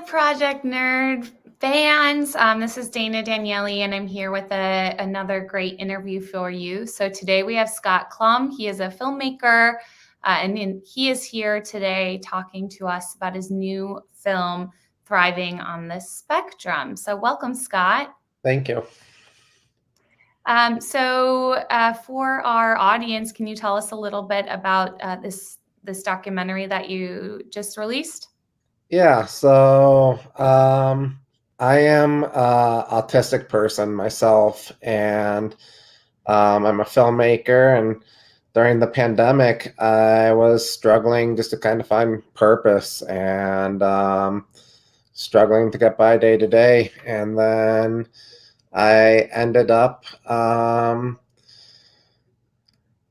Project Nerd fans. This is Dana Daniele, and I'm here with another great interview for you. So today we have Scott Klumb. He is a filmmaker, and he is here today talking to us about his new film, Thriving on the Spectrum. So welcome, Scott. Thank you. For our audience, can you tell us a little bit about this documentary that you just released? Yeah, I am a autistic person myself, and I'm a filmmaker. And during the pandemic, I was struggling just to kind of find purpose and struggling to get by day to day. And then I ended up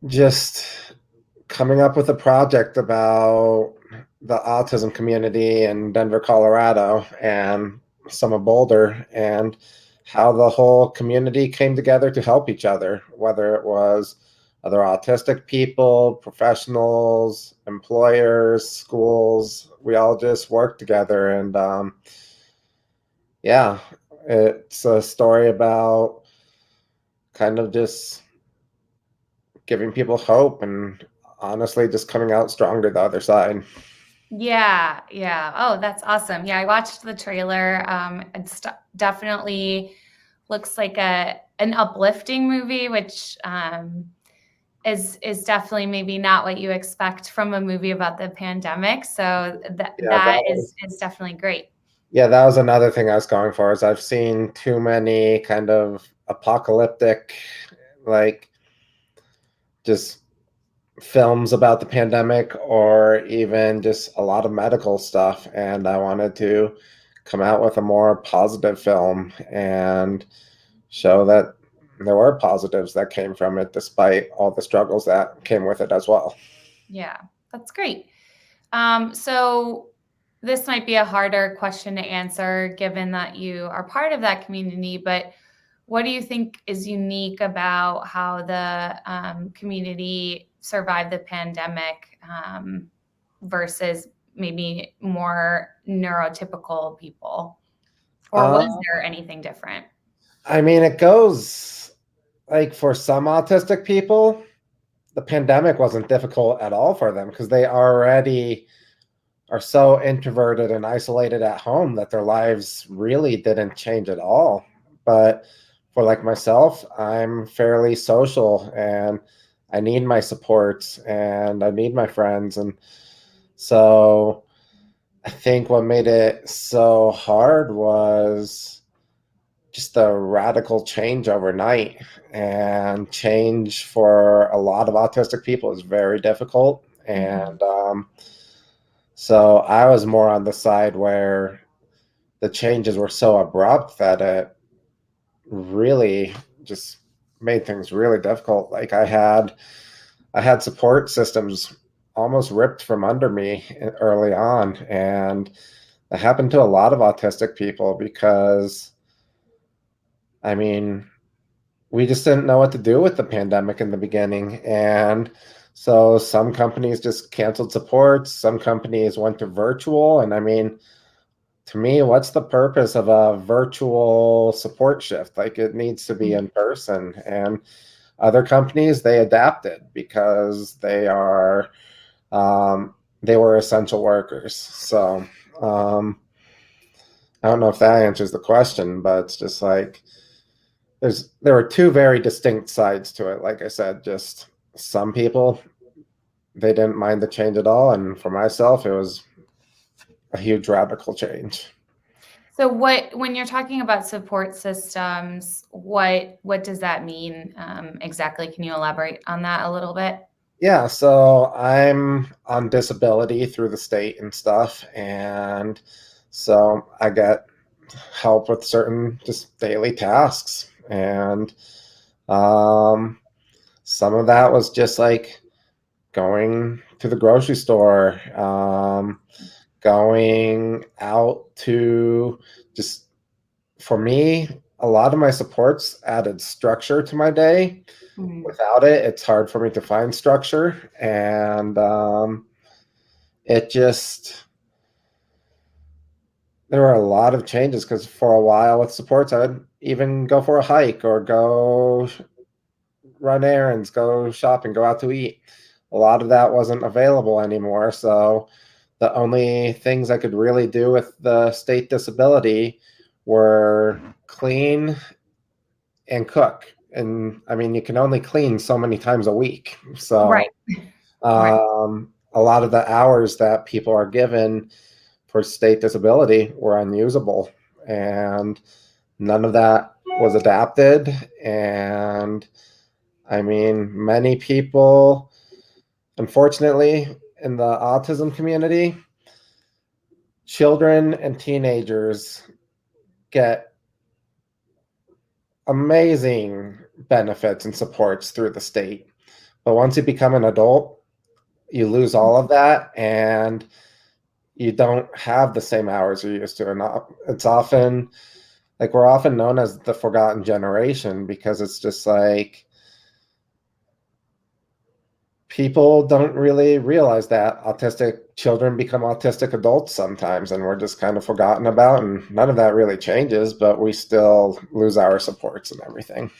just coming up with a project about the autism community in Denver, Colorado, and some of Boulder, and how the whole community came together to help each other, whether it was other autistic people, professionals, employers, schools. We all just worked together. And yeah, it's a story about kind of just giving people hope and honestly just coming out stronger the other side. Yeah. Oh, that's awesome. Yeah, I watched the trailer. Definitely looks like an uplifting movie, which is definitely maybe not what you expect from a movie about the pandemic. So that Yeah, that that is was is definitely great. yeah, that was another thing I was going for is I've seen too many kind of apocalyptic, like just films about the pandemic or even just a lot of medical stuff. And I wanted to come out with a more positive film and show that there were positives that came from it despite all the struggles that came with it as well. Yeah, that's great. So this might be a harder question to answer given that you are part of that community, but what do you think is unique about how the community survived the pandemic versus maybe more neurotypical people? Or was Uh, there anything different? I mean, it goes like for some autistic people, the pandemic wasn't difficult at all for them because they already are so introverted and isolated at home that their lives really didn't change at all. But for like myself, I'm fairly social and I need my supports and I need my friends. And so I think what made it so hard was just the radical change overnight. And change for a lot of autistic people is very difficult. Mhm. So I was more on the side where the changes were so abrupt that it really just made things really difficult. Like I had support systems almost ripped from under me early on, and it happened to a lot of autistic people because I mean, we just didn't know what to do with the pandemic in the beginning. And so some companies just canceled supports, some companies went to virtual. And I mean, to me, what's the purpose of a virtual support shift? Like it needs to be in person. And other companies, they adapted because they were essential workers. So I don't know if that answers the question, but it's just like there were two very distinct sides to it. Like I said, just some people they didn't mind the change at all, and for myself, it was a huge radical change. So when you're talking about support systems, what does that mean exactly? Can you elaborate on that a little bit? Yeah, so I'm on disability through the state and stuff, and so I get help with certain just daily tasks, and um, some of that was just like going to the grocery store, going out to just for me, a lot of my supports added structure to my day. Mhm. Without it, it's hard for me to find structure. And it just, there were a lot of changes because for a while with supports, I would even go for a hike or go run errands, go shopping, go out to eat. A lot of that wasn't available anymore. So the only things I could really do with the state disability were clean and cook. And I mean, you can only clean so many times a week. So Right. Right. a lot of the hours that people are given for state disability were unusable. And none of that was adapted. And I mean, many people, unfortunately, in the autism community, children and teenagers get amazing benefits and supports through the state. But once you become an adult, you lose all of that and you don't have the same hours you used to. And it's often like we're often known as the forgotten generation because it's just like people don't really realize that autistic children become autistic adults sometimes, and we're just kind of forgotten about, and none of that really changes, but we still lose our supports and everything.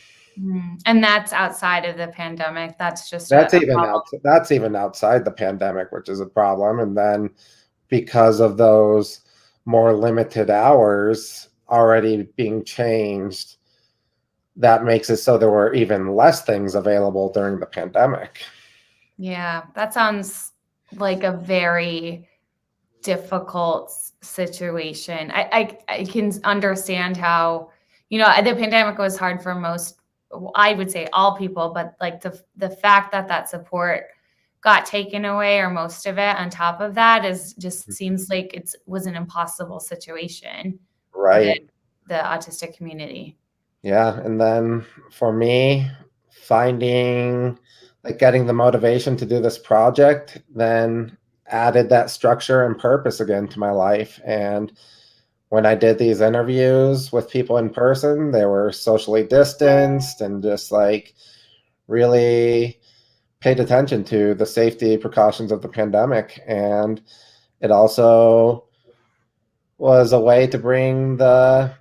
And that's outside of the pandemic. That's just That's a even problem. out that's even outside the pandemic, which is a problem. And then because of those more limited hours already being changed, that makes it so there were even less things available during the pandemic. Yeah, that sounds like a very difficult situation. I can understand how, the pandemic was hard for most, I would say all people, but like the fact that that support got taken away or most of it on top of that is just seems like it was an impossible situation for the Right. autistic community. Yeah. And then for me, finding like getting the motivation to do this project, then added that structure and purpose again to my life. And when I did these interviews with people in person, they were socially distanced and just like really paid attention to the safety precautions of the pandemic. And it also was a way to bring the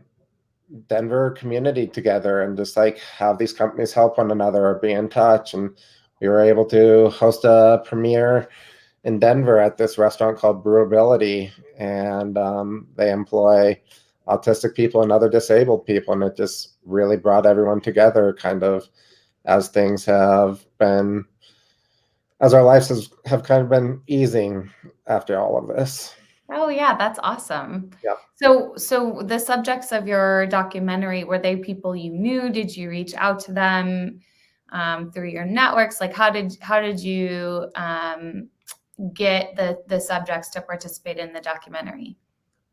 Denver community together and just like have these companies help one another or be in touch. And we were able to host a premiere in Denver at this restaurant called Brewability, and they employ autistic people and other disabled people, and it just really brought everyone together, kind of as things have been, as our have kind of been easing after all of this. Oh yeah, that's awesome. Yeah. So the subjects of your documentary, were they people you knew? Did you reach out to them through your networks? Like how did you get the subjects to participate in the documentary?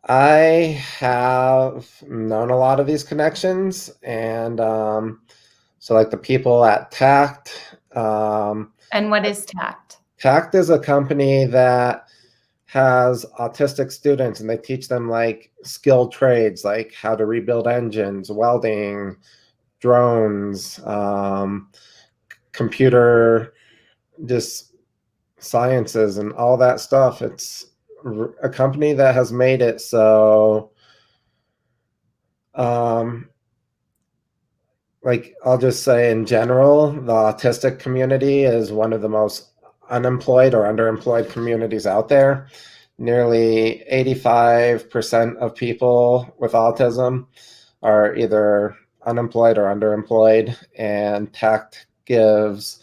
I have known a lot of these connections, and so like the people at Tact. And what is TACT? Tact is a company that has autistic students, and they teach them like skilled trades, like how to rebuild engines, welding, drones, computer, just sciences, and all that stuff. It's a company that has made it so um, like I'll just say in general, the autistic community is one of the most unemployed or underemployed communities out there. Nearly 85% of people with autism are either unemployed or underemployed, and TACT gives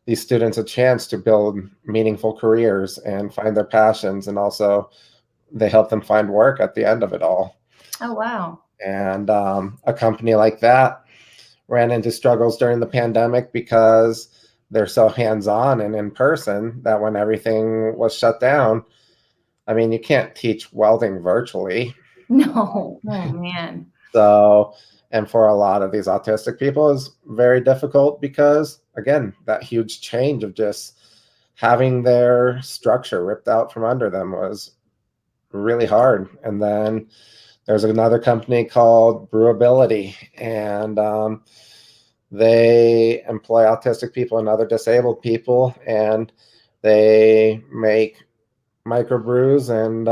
these students a chance to build meaningful careers and find their passions, and also they help them find work at the end of it all. Oh wow. And a company like that ran into struggles during the pandemic because they're so hands-on and in person that when everything was shut down, I mean, you can't teach welding virtually. No. Oh man. So, and for a lot of these autistic people is very difficult because again, that huge change of just having their structure ripped out from under them was really hard. And then there's another company called Brewability, and they employ autistic people and other disabled people, and they make microbrews and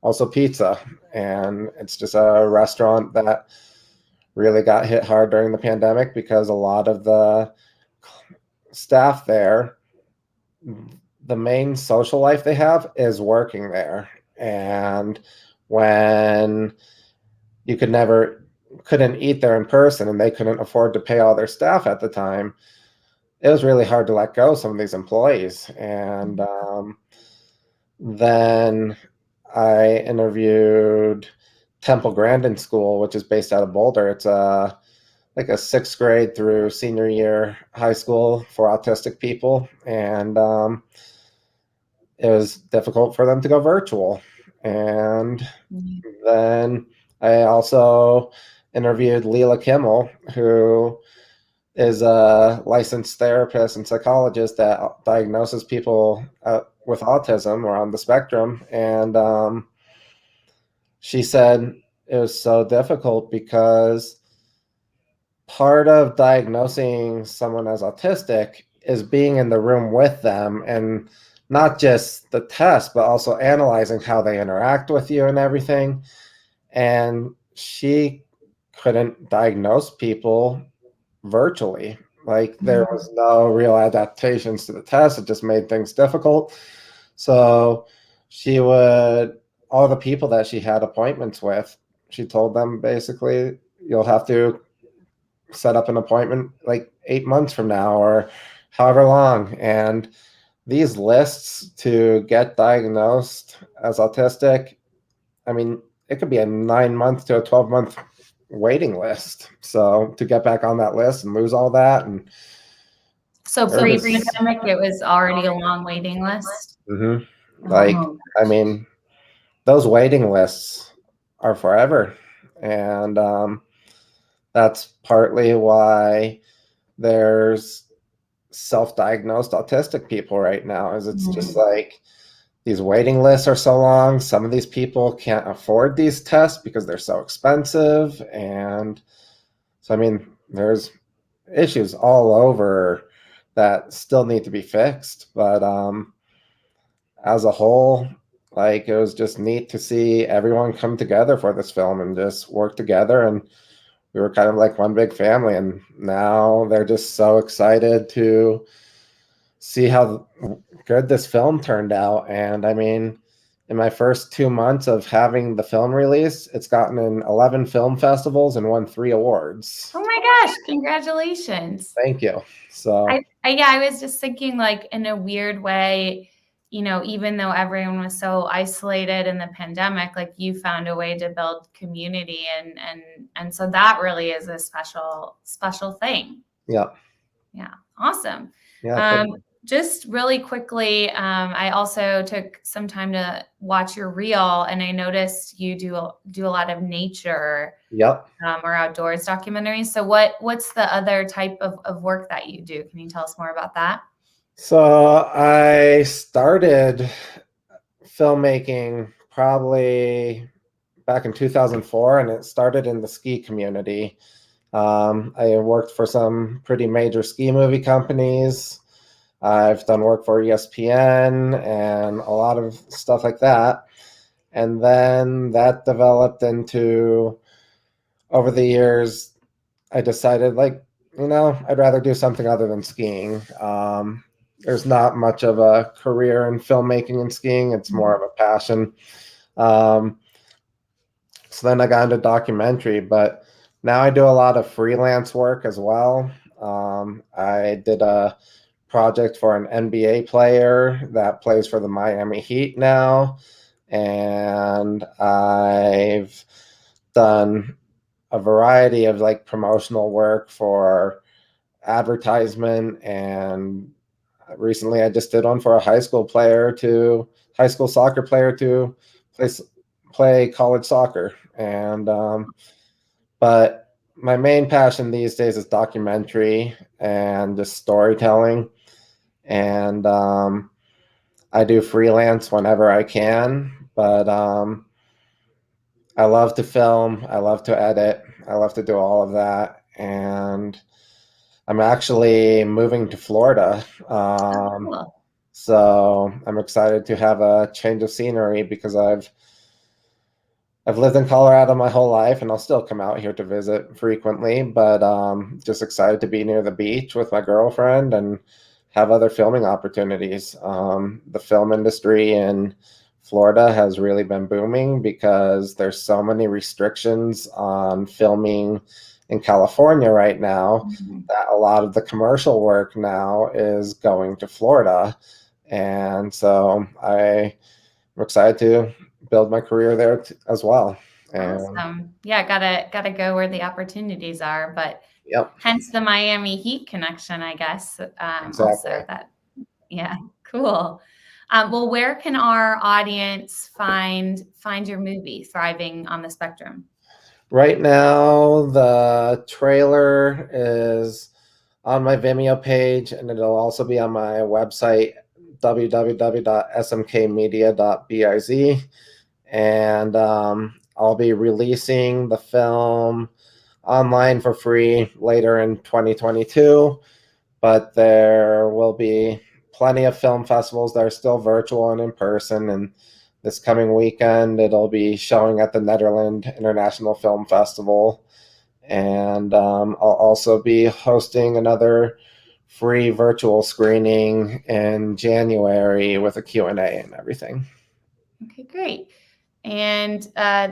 also pizza. And it's just a restaurant that really got hit hard during the pandemic because a lot of the staff there, the main social life they have is working there. And when you couldn't eat there in person and they couldn't afford to pay all their staff at the time, it was really hard to let go of some of these employees. And then I interviewed Temple Grandin School, which is based out of Boulder. It's like a sixth grade through senior year high school for autistic people. And it was difficult for them to go virtual. And then I also interviewed Leela Kimmel, who is a licensed therapist and psychologist that diagnoses people with autism or on the spectrum. And she said it was so difficult because part of diagnosing someone as autistic is being in the room with them and not just the test, but also analyzing how they interact with you and everything. And she couldn't diagnose people virtually. Like there was no real adaptations to the test. It just made things difficult. So she would, all the people that she had appointments with, she told them basically, you'll have to set up an appointment like 8 months from now or however long. And these lists to get diagnosed as autistic, I mean, it could be a 9 month to a 12-month waiting list. So to get back on that list and lose all that. And So pre-pandemic, it was already a long waiting list. like, I mean, those waiting lists are forever. And that's partly why there's self-diagnosed autistic people right now, is it's just like these waiting lists are so long. Some of these people can't afford these tests because they're so expensive. And so, I mean, there's issues all over that still need to be fixed. But as a whole, like, it was just neat to see everyone come together for this film and just work together. And we were kind of like one big family. And now they're just so excited to see how good this film turned out. And I mean, in my first 2 months of having the film released, it's gotten in 11 film festivals and won 3 awards. Oh my gosh, congratulations. Thank you. So yeah, I was just thinking, like, in a weird way, you know, even though everyone was so isolated in the pandemic, like you found a way to build community, and so that really is a special thing. yeah. Awesome. Yeah. Just really quickly, I also took some time to watch your reel, and I noticed you do a lot of nature Yep. or outdoors documentaries. So what's the other type of work that you do? Can you tell us more about that? So I started filmmaking probably back in 2004, and it started in the ski community. I worked for some pretty major ski movie companies. I've done work for ESPN and a lot of stuff like that. And then that developed into, over the years, I decided, like, I'd rather do something other than skiing. There's not much of a career in filmmaking and skiing. It's more of a passion. So then I got into documentary, but now I do a lot of freelance work as well. I did a project for an NBA player that plays for the Miami Heat now. And I've done a variety of like promotional work for advertisement. And recently I just did one for a high school soccer player to play college soccer. And, but my main passion these days is documentary and just storytelling. And I do freelance whenever I can, but I love to film. I love to edit. I love to do all of that. And I'm actually moving to Florida. Cool. So I'm excited to have a change of scenery because I've I've lived in Colorado my whole life, and I'll still come out here to visit frequently. But just excited to be near the beach with my girlfriend and have other filming opportunities. The film industry in Florida has really been booming because there's so many restrictions on filming in California right now Mhm. that a lot of the commercial work now is going to Florida. And so I'm excited to build my career there as well. And Awesome. Yeah, gotta go where the opportunities are, but yep, hence the Miami Heat connection, I guess. exactly. Also that, yeah, cool. Well, where can our audience find your movie, Thriving on the Spectrum? Right now, the trailer is on my Vimeo page, and it'll also be on my website, www.smkmedia.biz. And I'll be releasing the film online for free later in 2022, but there will be plenty of film festivals that are still virtual and in person. And this coming weekend, it'll be showing at the Nederland International Film Festival. And I'll also be hosting another free virtual screening in January with a Q&A and everything. Okay, great. And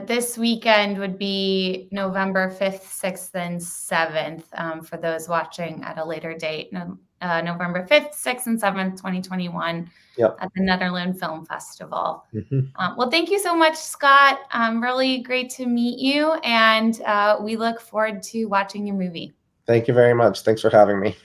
this weekend would be November 5th, 6th, and 7th for those watching at a later date. November 5th, 6th, and 7th, 2021 Yep. at the Netherlands Film Festival. Mhm. Well, thank you so much, Scott. Really great to meet you. And we look forward to watching your movie. Thank you very much. Thanks for having me.